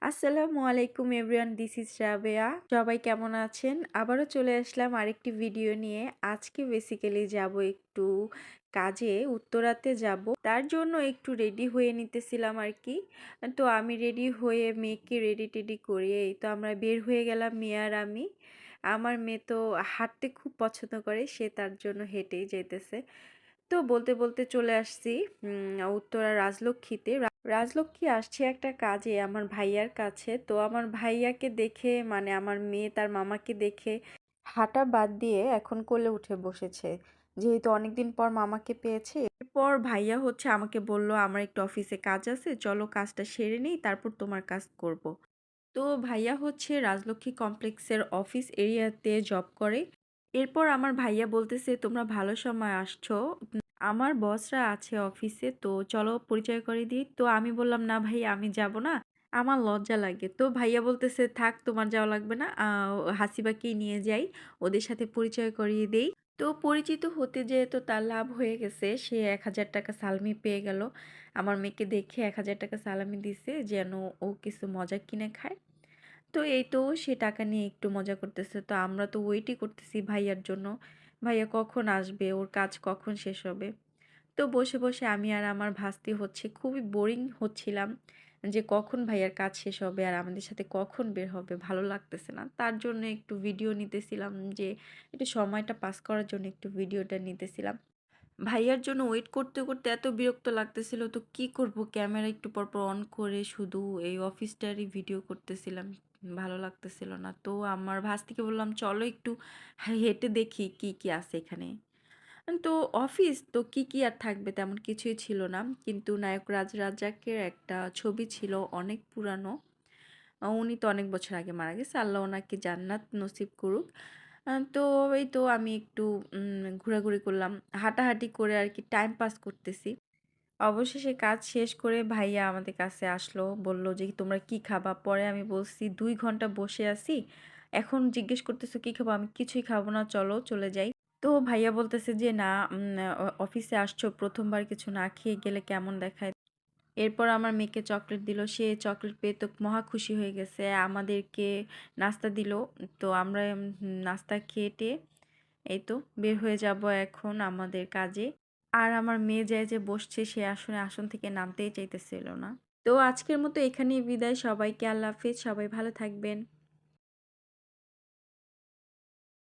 আসসালামু আলাইকুম everyone, this is Rabeya. সবাই কেমন আছেন? আবারও চলে আসলাম আরেকটি ভিডিও নিয়ে। আজকে বেসিক্যালি যাব একটু কাজে, উত্তরাতে যাব। তার জন্য একটু রেডি হয়ে নিতেছিলাম আর কি। তো আমি রেডি হয়ে মেয়েকে রেডি টেডি করিয়ে এই তো আমরা বের হয়ে গেলাম, মেয়ে আর আমি। আমার মেয়ে তো হাঁটতে খুব পছন্দ করে, সে তার জন্য হেঁটেই যেতেছে। তো বলতে বলতে চলে আসছি উত্তরা রাজলক্ষ্মীতে। রাজলক্ষ্মী আসছে একটা কাজে আমার ভাইয়ার কাছে। তো আমার ভাইয়াকে দেখে, মানে আমার মেয়ে তার মামাকে দেখে হাঁটা বাদ দিয়ে এখন কোলে উঠে বসেছে, যেহেতু অনেকদিন পর মামাকে পেয়েছে। এরপর ভাইয়া আমাকে বলল, আমার একটু অফিসে কাজ আছে, চলো কাজটা সেরে নেই, তারপর তোমার কাজ করব। তো ভাইয়া রাজলক্ষ্মী কমপ্লেক্সের অফিস এরিয়াতে জব করে। এরপর আমার ভাইয়া বলতেছে, তোমরা ভালো সময় আসছো, আমার বসরা আছে অফিসে, তো চলো পরিচয় করে দিই। তো আমি বললাম, না ভাই আমি যাব না, আমার লজ্জা লাগে। তো ভাইয়া বলতেছে, থাক তোমার যাওয়া লাগবে না, হাসিবাকেই নিয়ে যাই, ওদের সাথে পরিচয় করিয়ে দেই। তো পরিচিত হতে যেহেতু তার লাভ হয়ে গেছে, সে ১,০০০ টাকা সালামি পেয়ে গেল। আমার মেয়েকে দেখে ১,০০০ টাকা সালামি দিছে যেন ও কিছু মজা কিনে খায়। তো এই তো সে টাকা নিয়ে একটু মজা করতেছে। তো আমরা তো ওয়েটই করতেছি ভাইয়ার জন্য। ভাইয়া কখন আসবে? ওর কাজ কখন শেষ হবে? তো বসে, বসে আমি আর আমার ভাস্তি খুবই বোরিং হচ্ছিলাম যে কখন ভাইয়ার কাজ শেষ হবে আর আমাদের সাথে কখন বের হবে, ভালো লাগতেছে না। তার জন্য একটু ভিডিও নিতেছিলাম, যে একটু সময়টা পাস করার জন্য একটু ভিডিওটা নিতেছিলাম। ভাইয়ার জন্য ওয়েট করতে, করতে এত বিরক্ত লাগতেছিল, তো কি করব, ক্যামেরা একটু পরপর অন করে শুধু এই অফিসটারই ভিডিও করতেছিলাম। ভালো লাগতেছিল না। তো আমার ভাস্তিকে বললাম, চলো একটু হেঁটে দেখি কি, কি আছে এখানে। তো অফিস তো কি, কি আর থাকবে, তেমন কিছুই ছিল না। কিন্তু নায়ক রাজ্জাকের একটা ছবি ছিল, অনেক পুরানো। উনি তো অনেক বছর আগে মারা গেছে। আল্লাহ ওনাকে জান্নাত নসিব করুক। তো এই তো আমি একটু ঘোরাঘুরি করলাম। হাঁটাহাঁটি করে আরকি টাইম পাস করতেছি। অবশেষে কাজ শেষ করে ভাইয়া আমাদের কাছে আসলো। বলল যে, "তোমরা কি খাবা?" পরে আমি বলছি, "২ ঘন্টা বসে আছি। এখন জিজ্ঞেস করতেছো কি খাবো? আমি কিছুই খাবো না। চলো চলে যাই।" তো ভাইয়া বলতেছে যে, "না, অফিসে আসছো, ১ম বার কিছু না খেয়ে গেলে কেমন দেখায়?" এরপর আমার মেয়েকে চকলেট দিল। সে চকলেট পেয়ে তো মহা খুশি হয়ে গেছে। আমাদেরকে নাস্তা দিল। তো আমরা নাস্তা খেয়ে-টেয়ে এই তো বের হয়ে যাব এখন আমাদের কাজে। আর আমার মেয়ে যে বসছে, সে আসলে আসন থেকে নামতেই চাইতেছিল না। তো আজকের মতো এখানেই বিদায়। সবাইকে আল্লাহ হাফেজ। সবাই ভালো থাকবেন।